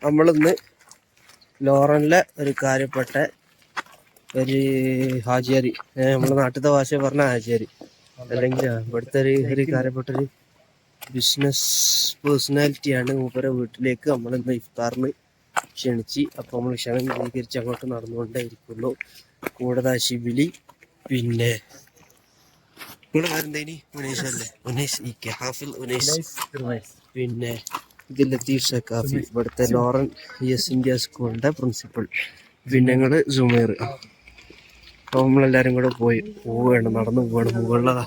നമ്മളിന്ന് ലോറനിലെ ഒരു കാര്യപ്പെട്ട ഒരു ഹാജിയാരി, നമ്മുടെ നാട്ടിലത്തെ ഭാഷ പറഞ്ഞ ഹാജിയാരി, അല്ലെങ്കിൽ ഇവിടുത്തെ ഒരു കാര്യപ്പെട്ടൊരു ബിസിനസ് പേഴ്സണാലിറ്റിയാണ്. മൂപ്പരെ വീട്ടിലേക്ക് നമ്മളിന്ന് ഇഫ്താറിന് ക്ഷണിച്ച്. അപ്പോൾ നമ്മൾ ക്ഷണം സ്വീകരിച്ച് അങ്ങോട്ട് നടന്നുകൊണ്ടേ ഇരിക്കുന്നു. കൂടാതെ ശിബിലി, പിന്നെ നിങ്ങളുടെ പേരെന്തേനി? ഉനൈസ് അല്ലേ? ഉനൈസ് ഹാഫിൽ ഉനൈസ്, പിന്നെ ഇത് ലത്തീഫ് ഷക്കാഫി, ഇവിടുത്തെ ലോറൻ യെസ് ഇന്ത്യ സ്കൂളിൻ്റെ പ്രിൻസിപ്പൽ, പിന്നെ ഞങ്ങൾ സുമേർ. അപ്പോൾ നമ്മളെല്ലാവരും കൂടെ പോവുകയാണ്, നടന്നു പോവുകയാണ്.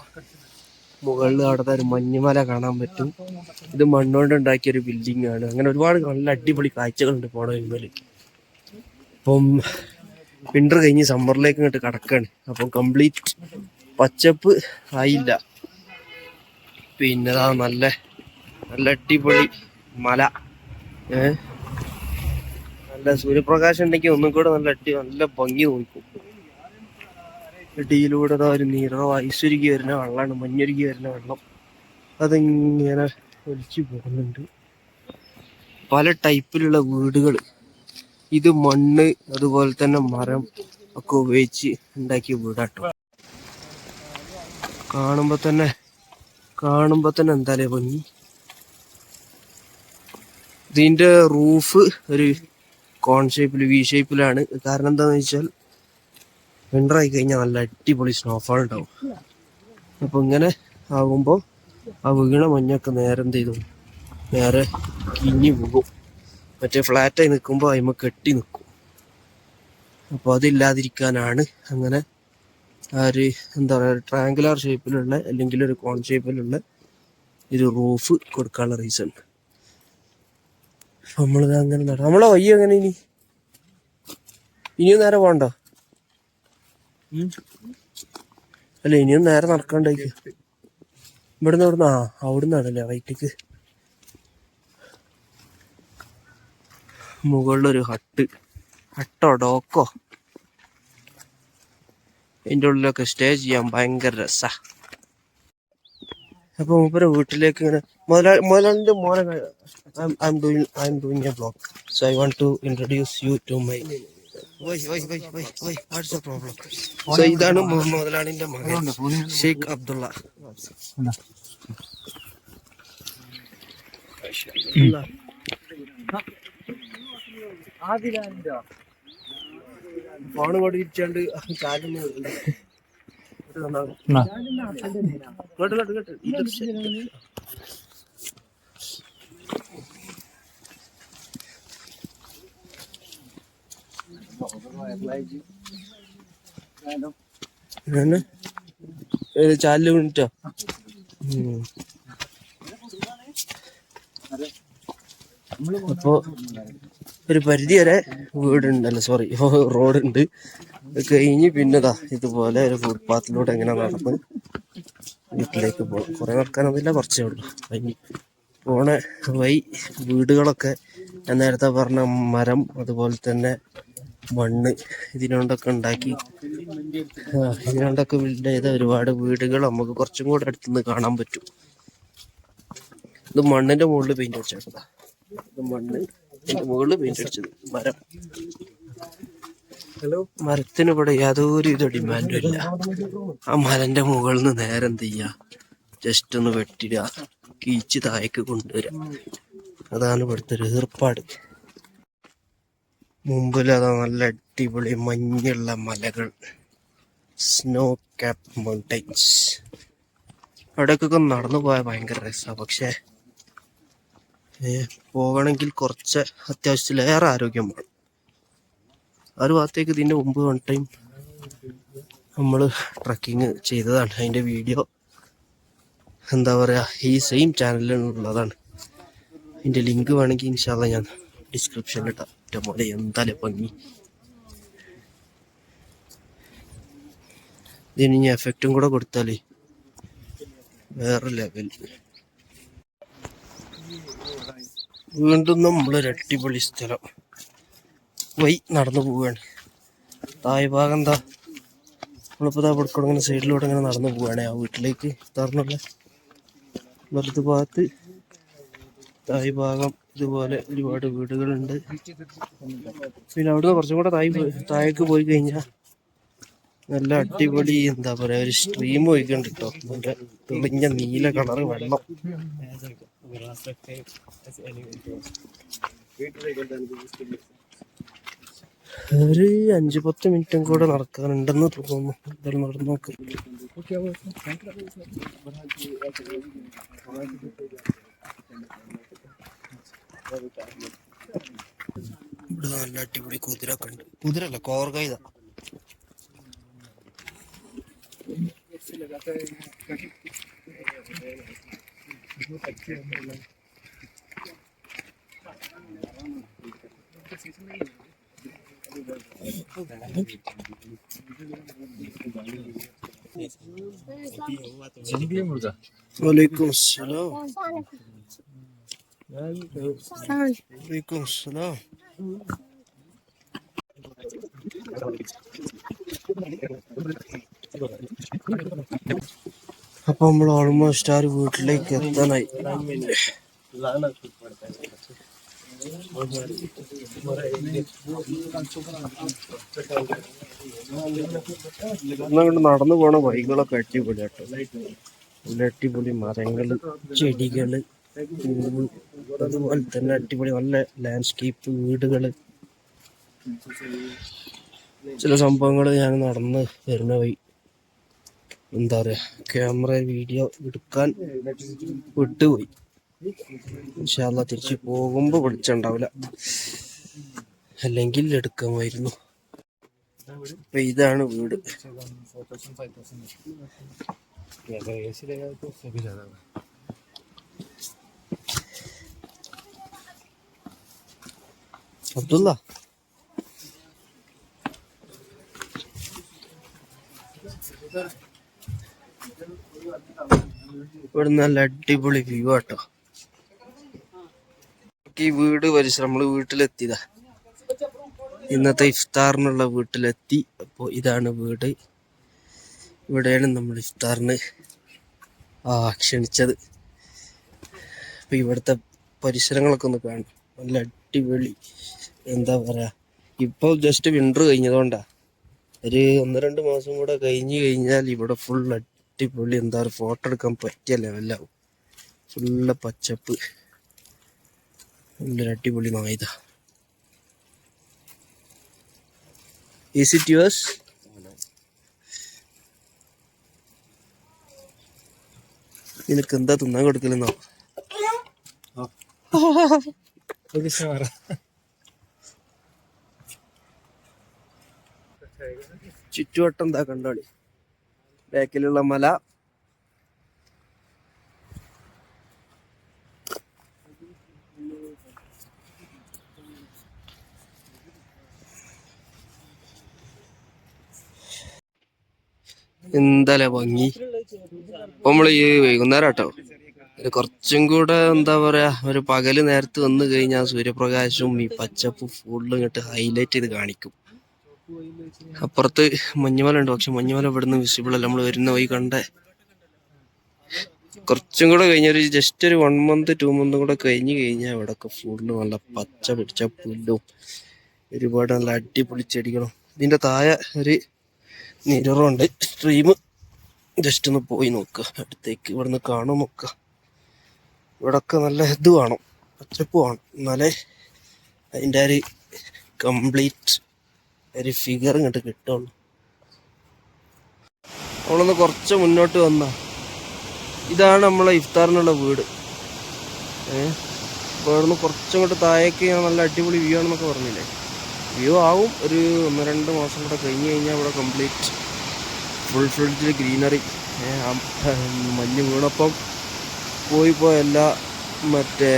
മുകളിൽ അവിടുത്തെ ഒരു മഞ്ഞുമല കാണാൻ പറ്റും. ഇത് മണ്ണുകൊണ്ട് ഉണ്ടാക്കിയൊരു ബിൽഡിംഗ് ആണ്. അങ്ങനെ ഒരുപാട് നല്ല അടിപൊളി കാഴ്ചകളുണ്ട് പോണ മുമ്പിൽ. അപ്പം വിൻ്റർ കഴിഞ്ഞ് സമ്മറിലേക്ക് ഇങ്ങോട്ട് കിടക്കുകയാണ്. അപ്പം കംപ്ലീറ്റ് പച്ചപ്പ് ആയില്ല. പിന്നെ നല്ല നല്ല അടിപൊളി മല, നല്ല സൂര്യപ്രകാശം ഉണ്ടെങ്കിൽ ഒന്നും കൂടെ നല്ല ഭംഗി നോക്കും. ഇടിയിലൂടെ ഒരു നീറോ ഐശ്വര്യ വരുന്ന വെള്ളമാണ്, മഞ്ഞൊരുക്കി വരുന്ന വെള്ളം. അതിങ്ങനെ ഒലിച്ചു പോകുന്നുണ്ട്. പല ടൈപ്പിലുള്ള വീടുകൾ. ഇത് മണ്ണ് അതുപോലെ തന്നെ മരം ഒക്കെ ഉപയോഗിച്ച് ഉണ്ടാക്കിയ വീടാട്ടോ. കാണുമ്പോ തന്നെ എന്തായാലും ഭംഗി. ഇതിന്റെ റൂഫ് ഒരു കോൺ ഷേപ്പിൽ, വി ഷേപ്പിലാണ്. കാരണം എന്താണെന്ന് വെച്ചാൽ വിൻ്റർ ആയി കഴിഞ്ഞാൽ നല്ല അടിപൊളി സ്നോഫാൾ ഉണ്ടാവും. അപ്പോൾ ഇങ്ങനെ ആകുമ്പോൾ ആ വീണ മഞ്ഞൊക്കെ നേരെ കിഞ്ഞി പോകും. മറ്റേ ഫ്ലാറ്റായി നിൽക്കുമ്പോൾ അതിമ കെട്ടി നിൽക്കും. അപ്പോൾ അതില്ലാതിരിക്കാനാണ് അങ്ങനെ ആ ഒരു ട്രയാങ്കുലർ ഷേപ്പിലുള്ള അല്ലെങ്കിൽ ഒരു കോൺ ഷേപ്പിലുള്ള ഒരു റൂഫ് കൊടുക്കാനുള്ള റീസൺ. നമ്മളിത് അങ്ങനെ നമ്മളെ വയ്യ എങ്ങനെ ഇനിയും നേരെ പോകണ്ട അല്ല, ഇനിയും നേരെ നടക്കാണ്ടായി. ഇവിടുന്ന് അവിടുന്നാണല്ലേ വൈറ്റക്ക്. മുകളിലൊരു ഹട്ടോ ഡോക്കോ, അതിൻ്റെ ഉള്ളിലൊക്കെ സ്റ്റേ ചെയ്യാൻ ഭയങ്കര രസാ. അപ്പൊ മൂപ്പരെ വീട്ടിലേക്ക് ഇങ്ങനെ മുതലാളിന്റെ മോനെ I'm doing a vlog, so I want to introduce you to my what's the problem? So ഇതാണ് മുതലാളിന്റെ മകൻ ഷെയ്ഖ് അബ്ദുള്ള. ഫോണ് കൊണ്ട് ഇരിച്ചാണ്ട് കാലൊന്നും ചാലില് വീണിട്ടോ. അപ്പോ ഒരു പരിധി വരെ റോഡുണ്ട്. കഴിഞ്ഞ് പിന്നെതാ ഇതുപോലെ ഒരു ഫുട്പാത്തിലൂടെ എങ്ങനെ നടന്ന് വീട്ടിലേക്ക് പോകും. കുറെ നടക്കാനൊന്നുമില്ല, കുറച്ചേ ഉള്ളൂ. കഴിഞ്ഞ് പോണ വീടുകളൊക്കെ ഞാൻ നേരത്തെ പറഞ്ഞ മരം അതുപോലെ തന്നെ മണ്ണ് ഇതിനോണ്ടൊക്കെ ബിൽഡ് ചെയ്ത ഒരുപാട് വീടുകൾ നമുക്ക് കുറച്ചും കൂടെ അടുത്തുനിന്ന് കാണാൻ പറ്റും. ഇത് മണ്ണിന്റെ മുകളിൽ പെയിന്റ് അടിച്ചതാ. ഇത് മണ്ണിന്റെ മുകളിൽ പെയിന്റ് അടിച്ചത്. മരത്തിന് ഇവിടെ യാതൊരു ഡിമാൻഡും ഇല്ല. ആ മരന്റെ മുകളിൽ നിന്ന് നേരെ എന്ത് ചെയ്യാ, ജസ്റ്റ് ഒന്ന് വെട്ടിടുക, കീച്ച് താഴേക്ക് കൊണ്ടുവരിക. അതാണ് ഇവിടുത്തെ ഒരു ഏർപ്പാട്. മുമ്പിൽ നല്ല അടിപൊളി മഞ്ഞുള്ള മലകൾ, സ്നോ ക്യാപ്പ് മൗണ്ടൈൻസ്. അവിടേക്കൊക്കെ നടന്നു പോയാൽ ഭയങ്കര രസമാണ്. പക്ഷെ പോകണമെങ്കിൽ കുറച്ച് അത്യാവശ്യത്തിലേറെ ആരോഗ്യം വേണം. ആ ഒരു ഭാഗത്തേക്ക് ഇതിൻ്റെ മുമ്പ് വൺ ടൈം നമ്മൾ ട്രക്കിങ് ചെയ്തതാണ്. അതിൻ്റെ വീഡിയോ ഈ സെയിം ചാനലിലുള്ളതാണ്. അതിൻ്റെ ലിങ്ക് വേണമെങ്കിൽ ഇൻഷാ അല്ലാഹ് ഞാൻ ഡിസ്ക്രിപ്ഷനിൽ ഇട്ടാം. മോനെ എന്തായാലും ഭംഗി. ഇതിന് ഇനി എഫക്റ്റും കൂടെ കൊടുത്താലേ വേറെ ലെവൽ. വീണ്ടും നമ്മളൊരു അടിപൊളി സ്ഥലം നടന്നു പോവുകയാണ്. തായ് ഭാഗം നമ്മളിപ്പോൾ ഇങ്ങനെ സൈഡിലൂടെ ഇങ്ങനെ നടന്നു പോവുകയാണ് ആ വീട്ടിലേക്ക്. തുറന്നുള്ള വലതു ഭാഗത്ത് തായ് ഭാഗം ഇതുപോലെ ഒരുപാട് വീടുകളുണ്ട്. പിന്നെ അവിടുന്ന് കുറച്ചും കൂടെ താഴേക്ക് പോയി കഴിഞ്ഞാൽ നല്ല അടിപൊളി എന്താ പറയാ ഒരു സ്ട്രീം ഒഴിക്കുന്നുണ്ട് കേട്ടോ. നല്ല തെളിഞ്ഞ നീല കളറ് വെള്ളം. ഒരു 5-10 മിനിറ്റും കൂടെ നടക്കാനുണ്ടെന്ന് തോന്നുന്നു. എന്തായാലും നടന്നു നോക്ക്. ഇവിടെ നല്ല അടിപൊളി കുതിര ഒക്കെ ഉണ്ട്. കുതിരല്ല, കോർഗൈത. वालेकुम अस्सलाम. वालेकुम अस्सलाम. അപ്പൊ നമ്മൾ ഓൾമോസ്റ്റ് ആ ഒരു വീട്ടിലേക്ക് എത്താനായി. എന്നങ്ങോട്ട് നടന്നു പോണ വഴികളൊക്കെ അടിപൊളിയാട്ടോ. നല്ല അടിപൊളി മരങ്ങള്, ചെടികള്, പൂവ്, അതുപോലെ തന്നെ അടിപൊളി നല്ല ലാൻഡ്സ്കേപ്പ്, വീടുകള്, ചില സംഭവങ്ങൾ ഞാൻ നടന്ന് വരുന്ന വഴി എന്താ പറയാ ക്യാമറ വീഡിയോ എടുക്കാൻ വിട്ടുപോയി. ഇൻഷാ അല്ലാഹ് തിരിച്ച് പോകുമ്പോ വിളിച്ചുണ്ടാവില്ല, അല്ലെങ്കിൽ എടുക്കാമായിരുന്നു. അപ്പൊ ഇതാണ് വീട്. അബ്ദുള്ള, ഇവിടെ നല്ല അടിപൊളി വ്യൂ ആട്ടോ. ഈ വീട് പരിസരം നമ്മള് വീട്ടിലെത്തിയതാ. ഇന്നത്തെ ഇഫ്താറിനുള്ള വീട്ടിലെത്തി. അപ്പോൾ ഇതാണ് വീട്. ഇവിടെയാണ് നമ്മൾ ഇഫ്താറിന് ക്ഷണിച്ചത്. അപ്പൊ ഇവിടുത്തെ പരിസരങ്ങളൊക്കെ ഒന്ന് കാണും. നല്ല അടിപൊളി എന്താ പറയാ. ഇപ്പൊ ജസ്റ്റ് വിന്റർ കഴിഞ്ഞതുകൊണ്ടാ. ഒരു 1-2 മാസം കൂടെ കഴിഞ്ഞു കഴിഞ്ഞാൽ ഇവിടെ ഫുൾ അടിപൊളി എന്താ പറയുക, ഫോട്ടോ എടുക്കാൻ പറ്റിയ ലെവലാവും. ഫുള്ള് പച്ചപ്പ്, നല്ലൊരു അടിപൊളി നായത. Is it yours? നിനക്ക് എന്താ തിന്നാൻ കൊടുക്കലെന്നോ? ചുറ്റുവട്ടം എന്താ കണ്ടോളി. ബാക്കിലുള്ള മല, എന്തായാലും ഭംഗി. അപ്പൊ നമ്മള് ഈ വൈകുന്നേരം കേട്ടോ, കുറച്ചും കൂടെ എന്താ പറയാ ഒരു പകല് നേരത്ത് വന്നു കഴിഞ്ഞാൽ സൂര്യപ്രകാശവും ഈ പച്ചപ്പും ഫുള്ള് ഇങ്ങോട്ട് ഹൈലൈറ്റ് ചെയ്ത് കാണിക്കും. അപ്പുറത്ത് മഞ്ഞുമല ഉണ്ട്, പക്ഷെ മഞ്ഞുമല ഇവിടുന്ന് വിസിബിൾ അല്ല. നമ്മൾ വരുന്ന വഴി കണ്ട കുറച്ചും കൂടെ കഴിഞ്ഞ ഒരു ജസ്റ്റ് ഒരു 1 month 2 month കൂടെ കഴിഞ്ഞ് കഴിഞ്ഞാൽ ഇവിടെയൊക്കെ ഫുള്ള് നല്ല പച്ച പിടിച്ച പുല്ലും ഒരുപാട് നല്ല അടിപൊളി ചെടികളും. ഇതിന്റെ താഴെ ഒരു നീരുറവുണ്ട്, സ്ട്രീം. ജസ്റ്റ് ഒന്ന് പോയി നോക്കുക അടുത്തേക്ക്. ഇവിടുന്ന് കാണും നോക്കുക. ഇവിടൊക്കെ നല്ല ഇത് വേണം, പച്ചപ്പ് വേണം, എന്നാലേ അതിൻ്റെ ഒരു കംപ്ലീറ്റ് ഒരു ഫിഗർ ഇങ്ങോട്ട് കിട്ടുള്ളൂ. നമ്മളൊന്ന് കുറച്ച് മുന്നോട്ട് വന്ന ഇതാണ് നമ്മളെ ഇഫ്താറിനുള്ള വീട്. അപ്പോൾ അവിടുന്ന് കുറച്ചങ്ങോട്ട് താഴേക്ക് നല്ല അടിപൊളി വ്യൂ ആണെന്നൊക്കെ പറഞ്ഞില്ലേ. വ്യൂ ആവും. ഒരു 1-2 മാസം കൂടെ കഴിഞ്ഞ് കഴിഞ്ഞാൽ ഇവിടെ കംപ്ലീറ്റ് ഫുൾ ഫ്ലെഡ്ജിൽ ഗ്രീനറി. മഞ്ഞ് വീണപ്പം പോയ എല്ലാ മറ്റേ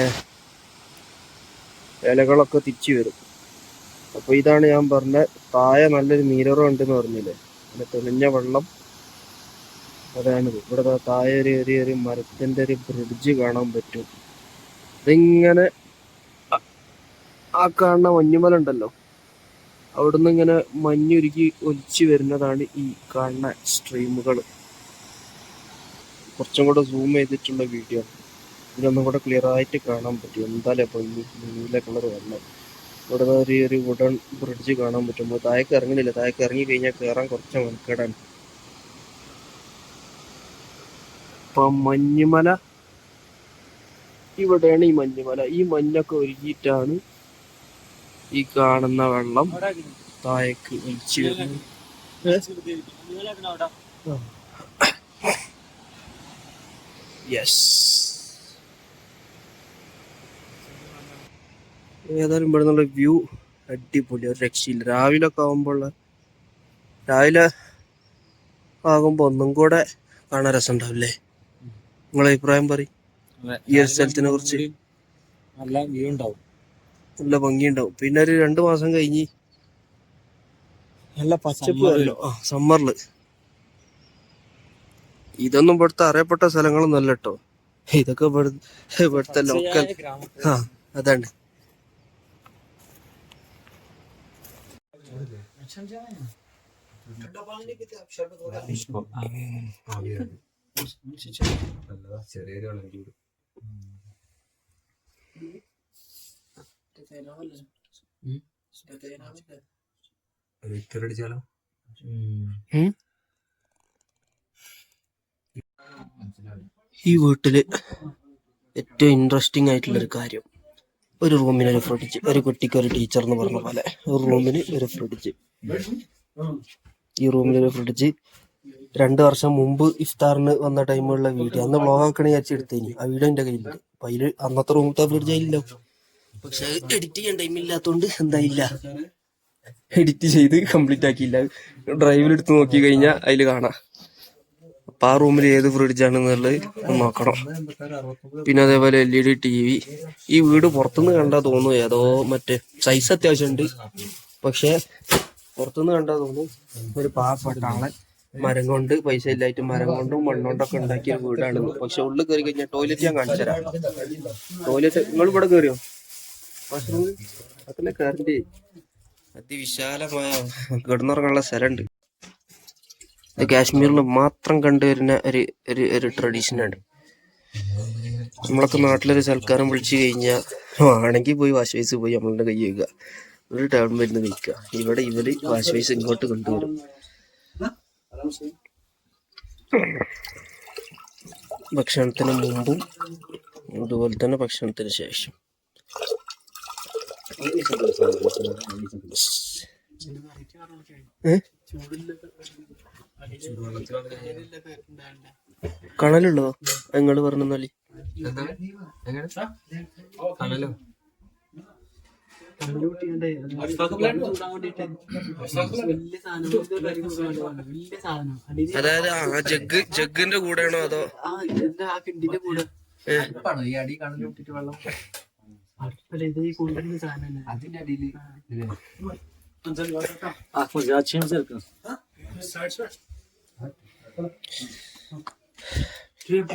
ഇലകളൊക്കെ തിരിച്ചു വരും. അപ്പോൾ ഇതാണ് ഞാൻ പറഞ്ഞ താഴെ നല്ലൊരു നീരറ ഉണ്ടെന്ന് പറഞ്ഞില്ലേ, നല്ല തെളിഞ്ഞ വെള്ളം. അതാണിത്. ഇവിടെ താഴെ ഒരു മരത്തിന്റെ ഒരു ബ്രിഡ്ജ് കാണാൻ പറ്റും. ഇതിങ്ങനെ ആ കാണുന്ന മഞ്ഞുമല ഉണ്ടല്ലോ, അവിടുന്ന് ഇങ്ങനെ മഞ്ഞുരുക്കി ഒലിച്ചു വരുന്നതാണ് ഈ കാണുന്ന സ്ട്രീമുകൾ. കുറച്ചും കൂടെ സൂം ചെയ്തിട്ടുള്ള വീഡിയോ. ഇതൊന്നും കൂടെ ക്ലിയർ ആയിട്ട് കാണാൻ പറ്റും. എന്തായാലും അപ്പോൾ ഈ നീല കളർ വെള്ളം ഇവിടെ ഒരു വുഡൺ ബ്രിഡ്ജ് കാണാൻ പറ്റുമ്പോൾ താഴേക്ക് ഇറങ്ങുന്നില്ല. താഴേക്ക് ഇറങ്ങി കഴിഞ്ഞാൽ കയറാൻ കുറച്ച് മെനക്കേടാണ്. അപ്പം മഞ്ഞുമല ഇവിടെയാണ്. ഈ മഞ്ഞുമല, ഈ മഞ്ഞൊക്കെ ഒരുക്കിയിട്ടാണ് ഈ കാണുന്ന വെള്ളം താഴേക്ക് ഒലിച്ചു വരുന്നത്. യെസ്, ഏതായാലും ഇവിടെ നിന്നുള്ള വ്യൂ അടിപൊളി, ഒരു രക്ഷയില്ല. രാവിലെ ആകുമ്പോൾ ഒന്നും കൂടെ കാണാൻ രസം ഉണ്ടാവില്ലേ? നിങ്ങളെ അഭിപ്രായം പറയും. ഈ ഒരു സ്ഥലത്തിനെ കുറിച്ച് നല്ല വ്യൂ ഉണ്ടാവും, നല്ല ഭംഗിയുണ്ടാവും. പിന്നെ ഒരു 2 മാസം കഴിഞ്ഞ് നല്ല പച്ചപ്പ് വരല്ലോ സമ്മറില്. ഇതൊന്നും ഇവിടുത്തെ അറിയപ്പെട്ട സ്ഥലങ്ങളൊന്നും അല്ല കേട്ടോ. ഇതൊക്കെ ഇവിടുത്തെ ലോക്കൽ. അതാണ്. ഈ വീട്ടില് ഏറ്റവും ഇൻട്രസ്റ്റിംഗ് ആയിട്ടുള്ളൊരു കാര്യം, ഒരു റൂമിന് ഒരു ഫ്രിഡ്ജ്. ഒരു കുട്ടിക്ക് ഒരു ടീച്ചർ എന്ന് പറഞ്ഞ പോലെ ഒരു റൂമിന് ഒരു ഫ്രിഡ്ജ്. ഈ റൂമിലൊരു ഫ്രിഡ്ജ് 2 വർഷം മുമ്പ് ഇഫ്താറിന് വന്ന ടൈമുള്ള വീഡിയോ, അന്ന് വ്ളോഗ് ആക്കണേ വിചാരിച്ച് എടുത്തേനി. ആ വീഡിയോ എൻ്റെ കയ്യിലുണ്ട്. അപ്പൊ അതില് അന്നത്തെ റൂമിലത്തെ ഫ്രിഡ്ജ് അതിലുണ്ടാവും. പക്ഷെ എഡിറ്റ് ചെയ്യാൻ ടൈമില്ലാത്തോണ്ട് എന്തായില്ല, എഡിറ്റ് ചെയ്ത് കംപ്ലീറ്റ് ആക്കിയില്ല. ഡ്രൈവിലെടുത്ത് നോക്കി കഴിഞ്ഞാൽ അതിൽ കാണാം. അപ്പൊ ആ റൂമിൽ ഏത് ഫ്രിഡ്ജാണെന്നുള്ളത് നോക്കണം. പിന്നെ അതേപോലെ LED TV. ഈ വീട് പുറത്തുനിന്ന് കണ്ടാൽ തോന്നും ഏതോ മറ്റേ സൈസ് അത്യാവശ്യമുണ്ട്, പക്ഷെ പുറത്തുനിന്ന് കണ്ടാൽ തോന്നും ഒരു പാവപ്പെട്ട ആളെ മരം കൊണ്ട്, പൈസ ഇല്ലായിട്ട് മരം കൊണ്ടും മണ്ണുകൊണ്ടൊക്കെ ഉണ്ടാക്കിയ വീടാണ്. പക്ഷെ ഉള്ളിൽ കയറി കഴിഞ്ഞാൽ ടോയ്ലറ്റ് ഞാൻ കാണിച്ചു തരാം. ടോയ്ലറ്റ് നിങ്ങൾ ഇവിടെ കയറിയോ? വാഷ്റൂം അതിലെ കയറിന്റെ അതിവിശാലമായ കിടന്നുറങ്ങാനുള്ള സ്ഥലമുണ്ട്. ഇത് കാശ്മീരിൽ മാത്രം കണ്ടുവരുന്ന ഒരു ട്രഡീഷനാണ്. നമ്മളൊക്കെ നാട്ടിലൊരു സൽക്കാരം വിളിച്ചു കഴിഞ്ഞാൽ ആണെങ്കിൽ പോയി വാഷ് ബേസ് പോയി നമ്മളുടെ കൈ കഴുകുക, ഒരു ടൗൺ മരുന്ന് കഴിക്കുക. ഇവിടെ ഇവര് വാഷ് ബേസ് ഇങ്ങോട്ട് കൊണ്ടുവരും. ഭക്ഷണത്തിന് മുമ്പും അതുപോലെ തന്നെ ഭക്ഷണത്തിന് ശേഷം. കണലുള്ളതോ നിങ്ങള് പറഞ്ഞാല്? അതായത് ആ ജഗ്ഗിന്റെ കൂടെയാണോ അതോ കിണ്ടിന്റെ കൂടെ? അതിന്റെ അടിയില്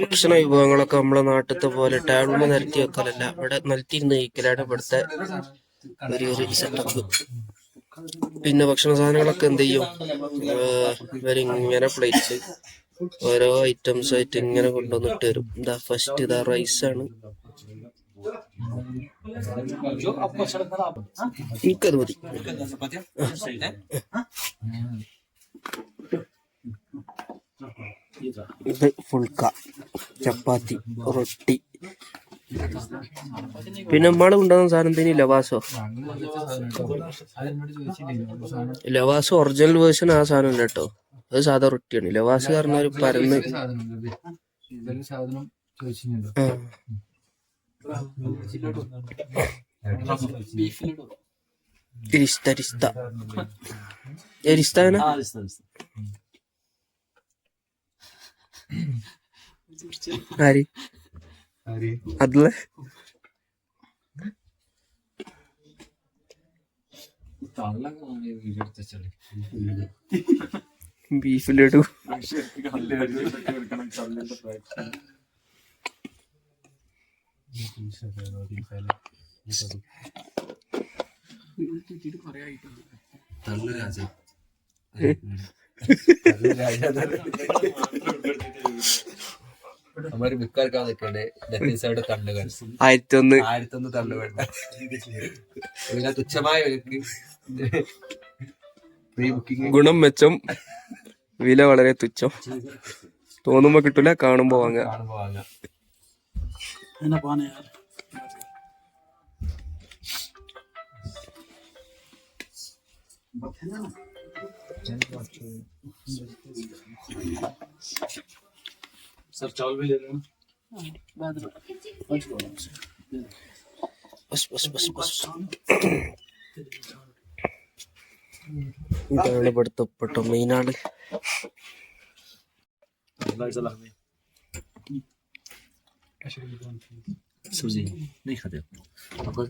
ഭക്ഷണ വിഭവങ്ങളൊക്കെ നമ്മളെ നാട്ടിലത്തെ പോലെ ടേബിളിൽ നിരത്തി വെക്കലല്ല, ഇവിടെ നിലത്തിരുന്ന് കഴിക്കലാണ് ഇവിടുത്തെ ഒരു സെറ്റപ്പ്. പിന്നെ ഭക്ഷണ സാധനങ്ങളൊക്കെ എന്ത് ചെയ്യും, ഇവരിങ്ങനെ പ്ലേറ്റില് ഓരോ ഐറ്റംസ് ആയിട്ട് ഇങ്ങനെ കൊണ്ടുവന്നിട്ട് വരും. ഇതാ ഫസ്റ്റ് ഇതാ റൈസാണ്. എനിക്കത് മതി. ഇത് ഫുൾക്ക, ചപ്പാത്തി, റൊട്ടി. പിന്നെ നമ്മള് ഉണ്ടാകുന്ന സാധനം തന്നെ ലവാസോ. ലവാസ് ഒറിജിനൽ വേർഷൻ ആ സാധനം അല്ല കേട്ടോ, അത് സാധാ റൊട്ടിയാണ്. ലവാസ് പറഞ്ഞ ഒരു പരന്ന് ആര് അതിലെ ബീഫിലിടൂ. നമ്മളൊരു ബുക്കാർക്കാൻ നിൽക്കണ്ടേ ലത്തീസയുടെ തള്ളുകൾ 1001 1001 തള്ളുകൾ പിന്നെ തുച്ഛമായ വിലക്ക് പ്രീ ബുക്കിംഗ് ഗുണം മെച്ചം, വില വളരെ തുച്ഛം. തോന്നുമ്പോ കിട്ടൂല, കാണുമ്പോ വാങ്ങാം. കാണുമ്പോ വാങ്ങാം. सर चावल भी ले लेना ബസ് ബസ് ബസ് ബസ്. ഇതാണ് ഇവിടുത്തെ പെട്ടോ മെയിനാണ്. सब्जी नहीं खाते आपको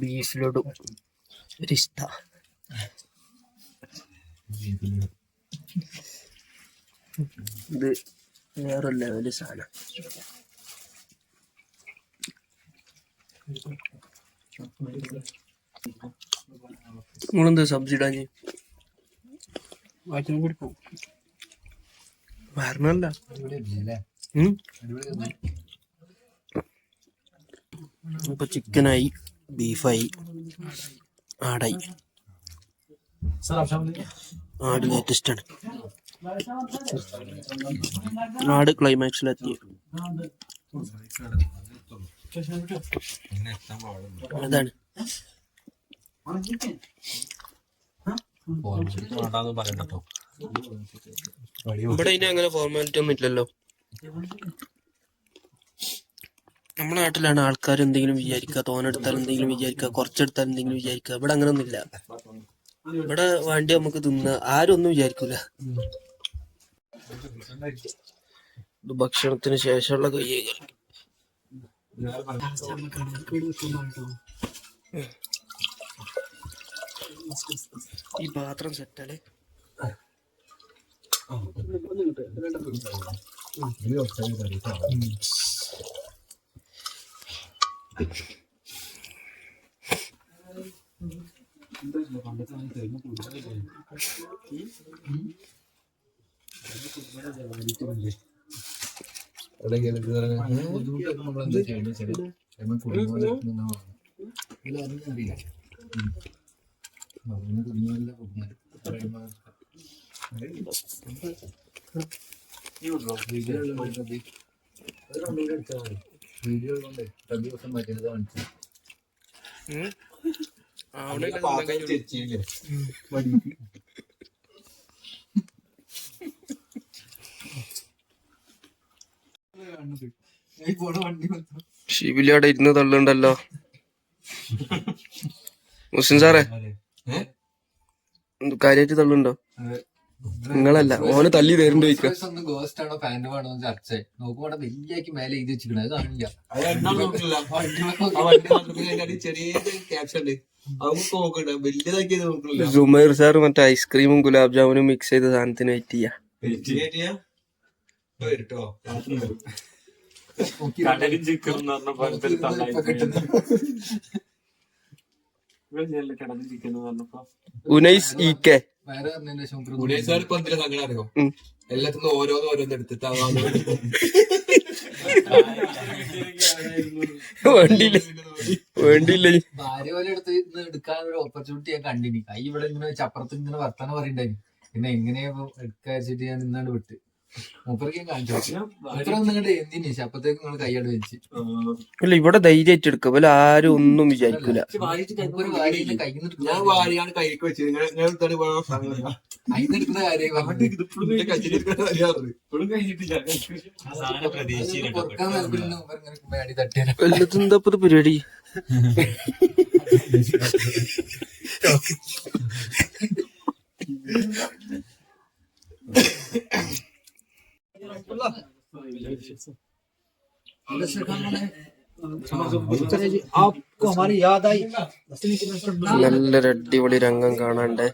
ബീഫ് ലഡു റിഷ്ട. ഇത് വേറെ ലെവല് സാധനം. നിങ്ങളെന്താ സബ്ജി ഇടാഞ്ഞ്? വരണല്ല. ഇപ്പൊ ചിക്കനായി, ബീഫായി, ആടായി. सर आप चावल ആട് ലേറ്റസ്റ്റ് ആണ്. ആട് ക്ലൈമാക്സിലെത്തി. അതാണ് പറയട്ടോ. ഇവിടെ ഇനി അങ്ങനെ ഫോർമാലിറ്റി ഒന്നും ഇല്ലല്ലോ. നമ്മുടെ നാട്ടിലാണ് ആൾക്കാർ എന്തെങ്കിലും വിചാരിക്കുക, തോനെടുത്താൽ എന്തെങ്കിലും വിചാരിക്കുക, കുറച്ചെടുത്താൽ എന്തെങ്കിലും വിചാരിക്കുക. ഇവിടെ അങ്ങനെ ഒന്നും ഇല്ല. ഇവിടെ വേണ്ടി നമുക്ക് തിന്ന, ആരും ഒന്നും വിചാരിക്കൂല. ഇത് ഭക്ഷണത്തിന് ശേഷമുള്ള കയ്യേകൾ. ഈ പാത്രം സെറ്റല്ലേ? ഷിബിലി ഇരുന്ന് തള്ളുണ്ടല്ലോ. മുസ്ലിം സാറേ കാര്യമായിട്ട് തള്ളുണ്ടോ? നിങ്ങളല്ല, ഓന് തല്ലി തരുന്നുണ്ട് ചോദിക്കാം. ഗോസ്റ്റ് ആണോ ഫാൻഡം ആണോ ചർച്ച നോക്കുമ്പോ വലിയാക്കി മേലെ എഴുതി വെച്ചിരിക്കണത് അത് കാണില്ല. സുമൈർ സാർ മറ്റേ ഐസ്ക്രീമും ഗുലാബ് ജാമുനും മിക്സ് ചെയ്ത സാധനത്തിന് വെയിറ്റ് ചെയ്യാ. കടലും ചിക്കൻ എന്ന് കടലും ചിക്കൻ എന്ന് പറഞ്ഞപ്പോ ഉനൈസ് ഇ കെ അറിയോ എല്ലാത്തിനും ഓരോന്ന് എടുത്തിട്ട് വേണ്ടിയില്ല. ഭാര്യ പോലെ എടുക്കാൻ ഒരു ഓപ്പർച്യൂണിറ്റി ഞാൻ കണ്ടിനി. കൈ ഇവിടെ ഇങ്ങനെ ചപ്പുറത്ത് ഇങ്ങനെ വർത്താനം പറയണ്ടായി. പിന്നെ എങ്ങനെയാ എടുക്കാ വെച്ചിട്ട് ഞാൻ നിന്നാണ്ട് വിട്ട് മൂപ്പർക്ക് ഞാൻ കാണിച്ചു. നിങ്ങളുടെ എന്തിനു അപ്പത്തേക്ക് നിങ്ങൾ കൈയോട് വെച്ച് അല്ല ഇവിടെ ധൈര്യമായിട്ട് എടുക്കുക. പോലെ ആരും ഒന്നും വിചാരിക്കൂല. അതിനെടുക്കുന്ന കാര്യം എന്താ പരിപാടി? നല്ലൊരു അടിപൊളി രംഗം കാണാണ്ട്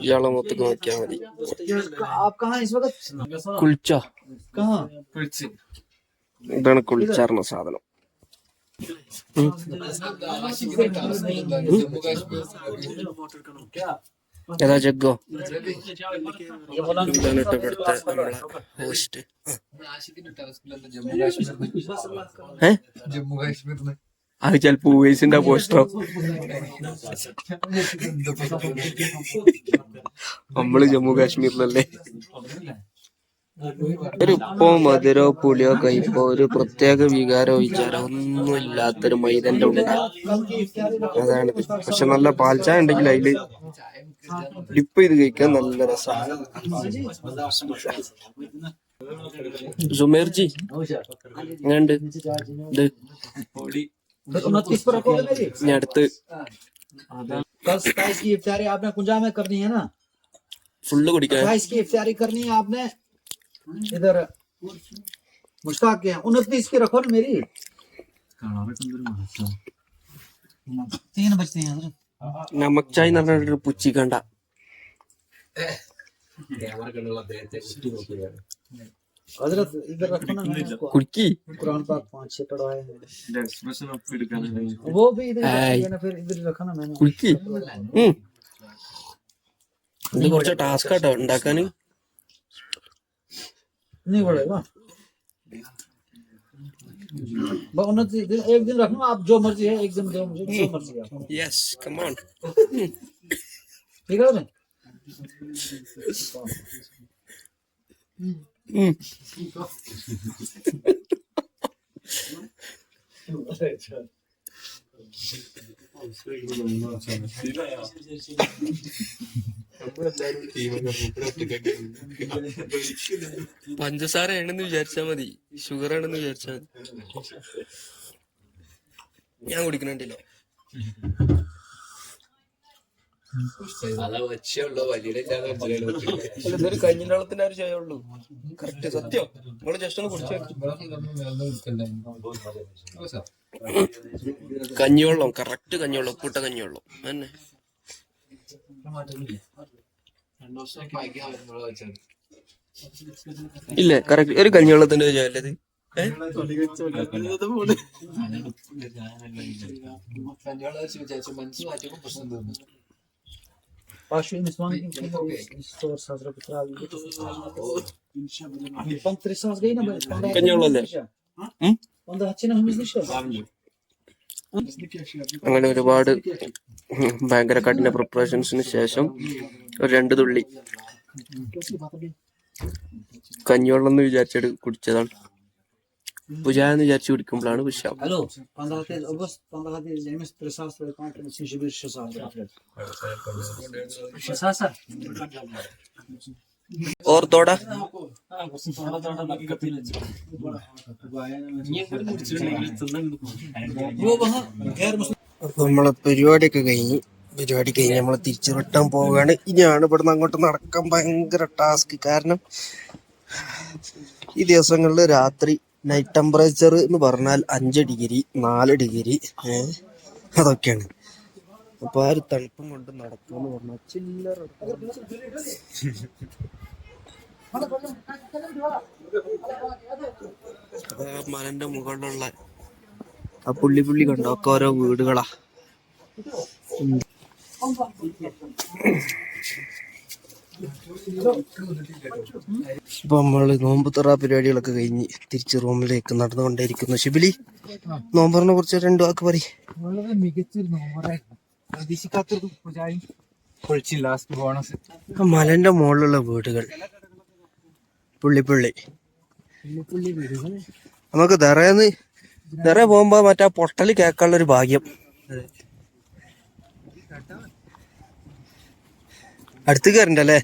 ഇയാളെ മൊത്തക്ക് നോക്കിയാ മതി. കുളിച്ച ഇതാണ് കുളിച്ചാർന്ന സാധനം. ഏതാ ജഗ്ഗോ? ഇതാണ് ട്ടോ ഇവിടുത്തെ നമ്മളെ ഹോസ്റ്റ്. ജമ്മു കാശ്മീർ അത് ചിലപ്പോ ഉവൈസിന്റെ പോസ്റ്ററോ നമ്മള് ജമ്മു കാശ്മീരിലല്ലേ. ഒരു ഉപ്പോ മധുരോ പുളിയോ കയ്പോ ഒരു പ്രത്യേക വികാരോ വിചാരോ ഒന്നും ഇല്ലാത്തൊരു മൈദന്റെ ഉണ്ട. അതാണിത്. പക്ഷെ നല്ല പാൽച്ചായ ഉണ്ടെങ്കിൽ അതില് ഡിപ്പ് ചെയ്ത് കഴിക്കാൻ നല്ല രസമാണ്. സുമേർജി എങ്ങണ്ട് ഇത് ഞാൻ അടുത്ത് कल 27 की इफ्तारी आपने कुंजा में करनी है ना, ഫുള്ള് കുടിക്കാൻ 28 की इफ्तारी करनी है आपने इधर मुश्ताक के 29 की रखो ना मेरी 3 बजते हैं हजरत। നമക് ചായ് എന്ന് പറഞ്ഞിട്ട് പുച്ചിക്കണ്ട. हजरत इधर रखो ना, मैंने आपको കുടിക്കി कुरान पाक 5-6 पढ़वाए हैं, एक्सप्रेशन ऑफ फीड करने वो भी इधर ऐ। रखिए ना, फिर इधर रखो ना मैंने। കുടിക്കി. ഇത് കുറച്ച് ടാസ്ക് ആട്ടോ ഉണ്ടാക്കാന്. नहीं पड़ेगा 29 दिन, एक दिन रखना आप, जो मर्जी है एक दिन दो, मुझे जो मर्जी है आपको। Yes come on. ठीक है ना? പഞ്ചസാരയാണെന്ന് വിചാരിച്ചാ മതി, ഷുഗർ ആണെന്ന് വിചാരിച്ചാ മതി. ഞാൻ കുടിക്കണില്ലേ? ഇതൊരു കഞ്ഞിന്റെ വെള്ളത്തിന്റെ ഒരു ചായ ഉള്ളൂ. കറക്റ്റ് സത്യം. നമ്മള് ജസ്റ്റ് ഒന്ന് കുടിച്ചു. കഞ്ഞിവെള്ളം, കറക്റ്റ് കഞ്ഞിവെള്ളം, ഉപ്പിട്ട കഞ്ഞിവെള്ളം തന്നെ. ഇല്ലേ കറക്റ്റ് ഒരു കഞ്ഞിവെള്ളത്തിന്റെ ചായ അല്ലേ ഇത്? Paşu Müslüman pan 300 gay na ba? കഞ്ഞിവെള്ളമല്ലേ? Onda haçina hımızlı şey. അങ്ങനെ ഒരുപാട് ഭയങ്കര കഠിന പ്രിപ്പറേഷൻസിന് ശേഷം ഒരു 2 തുള്ളി കഞ്ഞിവെള്ളം എന്ന് വിചാരിച്ചിട്ട് കുടിച്ചതാണ്. പുജാന്ന് വിചാരിച്ചു കുടിക്കുമ്പോഴാണ് വിഷയം. Alo, 15 August, 15 Zemis 300 ve kanka için bir şey sağ. ഓർത്തോടാ നമ്മളെ പരിപാടിയൊക്കെ കഴിഞ്ഞ് നമ്മള് തിരിച്ചു റിട്ടേൺ പോവുകയാണ്. ഇനിയാണ് ഇവിടുന്ന് അങ്ങോട്ട് നടക്കാൻ ഭയങ്കര ടാസ്ക്. കാരണം ഈ ദിവസങ്ങളിൽ രാത്രി നൈറ്റ് ടെമ്പറേച്ചർ എന്ന് പറഞ്ഞാൽ 5 ഡിഗ്രി 4 ഡിഗ്രി അതൊക്കെയാണ്. അപ്പൊ ആ ഒരു തണുപ്പും കൊണ്ട് നടക്കാന്ന് പറഞ്ഞാൽ ചില്ലറ മലന്റെ മുകളിലുള്ള ആ പുള്ളി കണ്ടോ, ഒക്കെ ഓരോ വീടുകളാ. ഇപ്പൊ നമ്മള് നോമ്പ് തുറ പരിപാടികളൊക്കെ കഴിഞ്ഞ് തിരിച്ച് റൂമിലേക്ക് നടന്നുകൊണ്ടേയിരിക്കുന്നു. ഷിബിലി, നോമ്പറിനെ കുറിച്ച് 2 വാക്ക് പറയും. വളരെ മികച്ചൊരു നോമ്പറായിരുന്നു, പ്രതീക്ഷിക്കാത്തൊരു പൂജായും പൊളിച്ച് ലാസ്റ്റ് ബോണസ്. മലന്റെ മുകളിലുള്ള വീടുകൾ, പുള്ളി വീടുകൾ നമുക്ക് ദറ പോകുമ്പോ മറ്റേ പൊട്ടല് കേൾക്കാനുള്ള ഒരു ഭാഗ്യം. അടുത്ത് കയറണ്ടല്ലേ?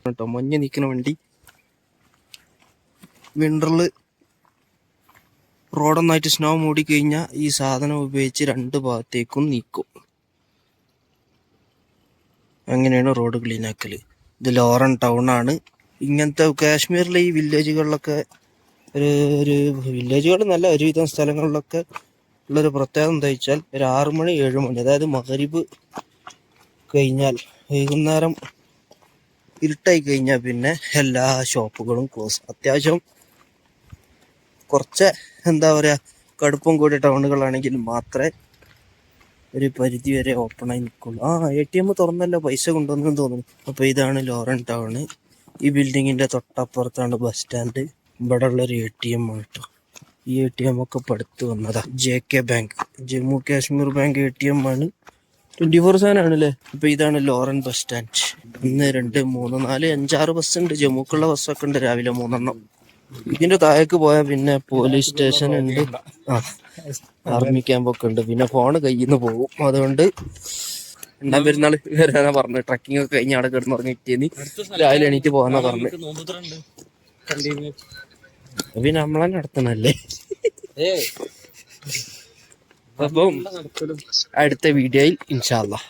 കേട്ടോ മഞ്ഞ് നിൽക്കുന്ന വണ്ടി. വിന്ററില് റോഡൊന്നായിട്ട് സ്നോ മൂടി കഴിഞ്ഞാൽ ഈ സാധനം ഉപയോഗിച്ച് 2 ഭാഗത്തേക്കും നീക്കും. അങ്ങനെയാണ് റോഡ് ക്ലീൻ ആക്കല്. ഇത് ലോറൻ ടൗൺ ആണ്. ഇങ്ങനത്തെ കാശ്മീരിലെ ഈ വില്ലേജുകളിലൊക്കെ ഒരു വില്ലേജുകൾ നല്ല ഒരുവിധം സ്ഥലങ്ങളിലൊക്കെ ഉള്ളൊരു പ്രത്യേകത എന്താ വെച്ചാൽ ഒരു 6 മണി 7 മണി, അതായത് മഗ്‌രിബ് കഴിഞ്ഞാൽ വൈകുന്നേരം ഇരുട്ടായി കഴിഞ്ഞാൽ പിന്നെ എല്ലാ ഷോപ്പുകളും ക്ലോസ്. അത്യാവശ്യം കുറച്ച് എന്താ പറയാ കടുപ്പം കൂടിയ ടൗണുകളാണെങ്കിൽ മാത്രമേ ഒരു പരിധി വരെ ഓപ്പണായി നിൽക്കുള്ളൂ. ATM തുറന്നല്ലോ, പൈസ കൊണ്ടുവന്നു തോന്നുന്നു. അപ്പോൾ ഇതാണ് ലോറൻ ടൗണ്. ഈ ബിൽഡിങ്ങിൻ്റെ തൊട്ടപ്പുറത്താണ് ബസ് സ്റ്റാൻഡ്. ഇവിടെ ഉള്ളൊരു ATM ആണ് കേട്ടോ. ഈ ATM ഒക്കെ ഇപ്പോൾ അടുത്ത് വന്നതാ. JK bank, Jammu Kashmir bank ATM ആണ്. 24/7 ആണല്ലേ. അപ്പോൾ ഇതാണ് ലോറൻ ബസ് സ്റ്റാൻഡ്. 1, 2, 3, 4, 5, 6 ബസ്സുണ്ട്. ജമ്മുക്കുള്ള ബസ്സൊക്കെ ഉണ്ട്, രാവിലെ 3 ഇതിന്റെ താഴേക്ക് പോയാൽ പിന്നെ പോലീസ് സ്റ്റേഷൻ ഉണ്ട്, ആർമി ക്യാമ്പൊക്കെ ഉണ്ട്. പിന്നെ ഫോണ് കയ്യിൽ നിന്ന് പോകും. അതുകൊണ്ട് രണ്ടാം പെരുന്നാൾ വരാനാ പറഞ്ഞു. ട്രക്കിംഗ് ഒക്കെ കഴിഞ്ഞ് അവിടെ കിടന്ന് പറഞ്ഞിട്ടേന്ന് രാവിലെ എണീറ്റ് പോകാന്നാ പറഞ്ഞു. പിന്നെ നമ്മളെ നടത്തണല്ലേ. അപ്പം അടുത്ത വീഡിയോയിൽ ഇൻഷാ അല്ലാഹ്.